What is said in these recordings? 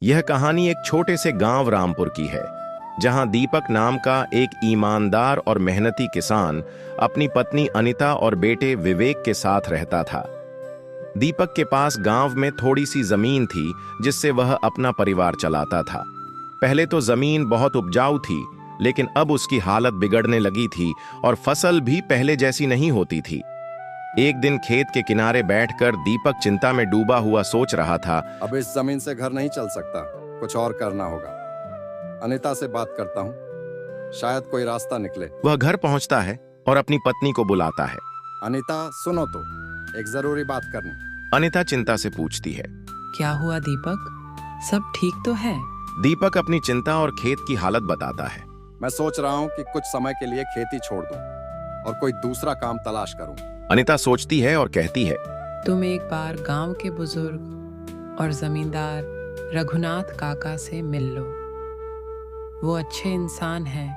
यह कहानी एक छोटे से गांव रामपुर की है, जहां दीपक नाम का एक ईमानदार और मेहनती किसान अपनी पत्नी अनिता और बेटे विवेक के साथ रहता था। दीपक के पास गांव में थोड़ी सी जमीन थी, जिससे वह अपना परिवार चलाता था। पहले तो जमीन बहुत उपजाऊ थी, लेकिन अब उसकी हालत बिगड़ने लगी थी और फसल भी पहले जैसी नहीं होती थी। एक दिन खेत के किनारे बैठकर दीपक चिंता में डूबा हुआ सोच रहा था। अब इस जमीन से घर नहीं चल सकता, कुछ और करना होगा। अनिता से बात करता हूँ, शायद कोई रास्ता निकले। वह घर पहुंचता है और अपनी पत्नी को बुलाता है। अनिता सुनो तो, एक जरूरी बात करनी। अनिता चिंता से पूछती है, क्या हुआ दीपक, सब ठीक तो है? दीपक अपनी चिंता और खेत की हालत बताता है। मैं सोच रहा हूँ कि कुछ समय के लिए खेती छोड़ दूं और कोई दूसरा काम तलाश करूं। अनिता सोचती है और कहती है, तुम एक बार गांव के बुजुर्ग और जमींदार रघुनाथ काका से मिल लो। वो अच्छे इंसान हैं,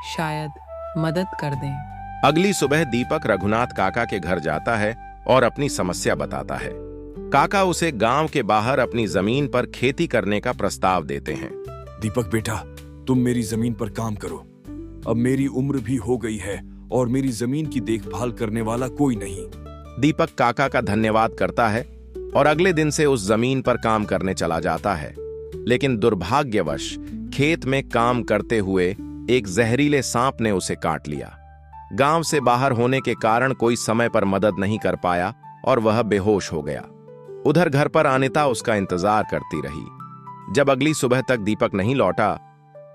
शायद मदद कर दें। अगली सुबह दीपक रघुनाथ काका के घर जाता है और अपनी समस्या बताता है। काका उसे गांव के बाहर अपनी जमीन पर खेती करने का प्रस्ताव देते हैं। दीपक बेटा, तुम मेरी जमीन पर काम करो। अब मेरी उम्र भी हो गई है और मेरी जमीन की देखभाल करने वाला कोई नहीं। दीपक काका का धन्यवाद करता है और अगले दिन से उस जमीन पर काम करने चला जाता है। लेकिन दुर्भाग्यवश खेत में काम करते हुए एक जहरीले सांप ने उसे काट लिया। गांव से बाहर होने के कारण कोई समय पर मदद नहीं कर पाया और वह बेहोश हो गया। उधर घर पर अनिता उसका इंतजार करती रही। जब अगली सुबह तक दीपक नहीं लौटा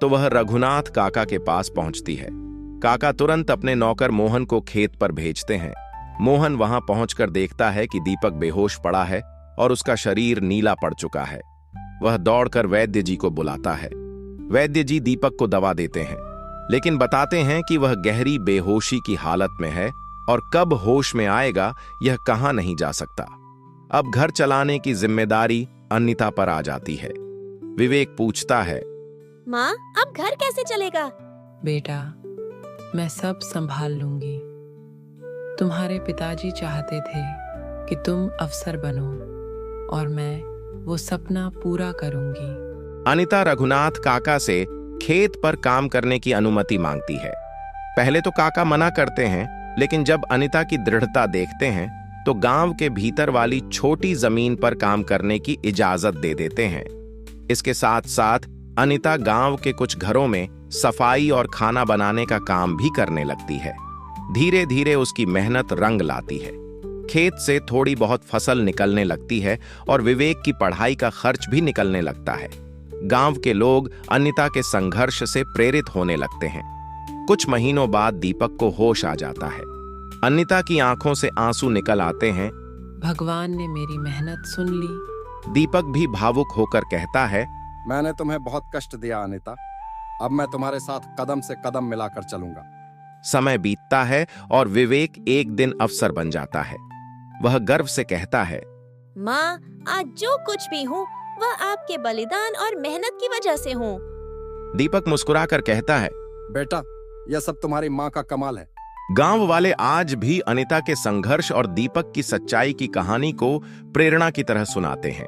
तो वह रघुनाथ काका के पास पहुंचती है। काका तुरंत अपने नौकर मोहन को खेत पर भेजते हैं। मोहन वहां पहुंचकर देखता है कि दीपक बेहोश पड़ा है और उसका शरीर नीला पड़ चुका है। वह दौड़कर वैद्य जी को बुलाता है। वैद्य जी दीपक को दवा देते हैं, लेकिन बताते हैं कि वह गहरी बेहोशी की हालत में है और कब होश में आएगा यह कहा नहीं जा सकता। अब घर चलाने की जिम्मेदारी अनिता पर आ जाती है। विवेक पूछता है, माँ, अब घर कैसे चलेगा? बेटा, मैं सब संभाल लूंगी। तुम्हारे पिताजी चाहते थे कि तुम अफसर बनो और मैं वो सपना पूरा करूंगी। अनिता रघुनाथ काका से खेत पर काम करने की अनुमति मांगती है। पहले तो काका मना करते हैं, लेकिन जब अनिता की दृढ़ता देखते हैं तो गांव के भीतर वाली छोटी जमीन पर काम करने की इजाजत दे देते हैं। इसके साथ साथ अनिता गांव के कुछ घरों में सफाई और खाना बनाने का काम भी करने लगती है। धीरे धीरे उसकी मेहनत रंग लाती है। खेत से थोड़ी बहुत फसल निकलने लगती है और विवेक की पढ़ाई का खर्च भी निकलने लगता है। गांव के लोग अनिता के संघर्ष से प्रेरित होने लगते हैं। कुछ महीनों बाद दीपक को होश आ जाता है। अनिता की आंखों से आंसू निकल आते हैं। भगवान ने मेरी मेहनत सुन ली। दीपक भी भावुक होकर कहता है, मैंने तुम्हें बहुत कष्ट दिया अनिता, अब मैं तुम्हारे साथ कदम से कदम मिलाकर चलूंगा। समय बीतता है और विवेक एक दिन अफसर बन जाता है। वह गर्व से कहता है, माँ, आज जो कुछ भी हूँ वह आपके बलिदान और मेहनत की वजह से हूँ। दीपक मुस्कुराकर कहता है, बेटा, यह सब तुम्हारी माँ का कमाल है। गांव वाले आज भी अनिता के संघर्ष और दीपक की सच्चाई की कहानी को प्रेरणा की तरह सुनाते हैं।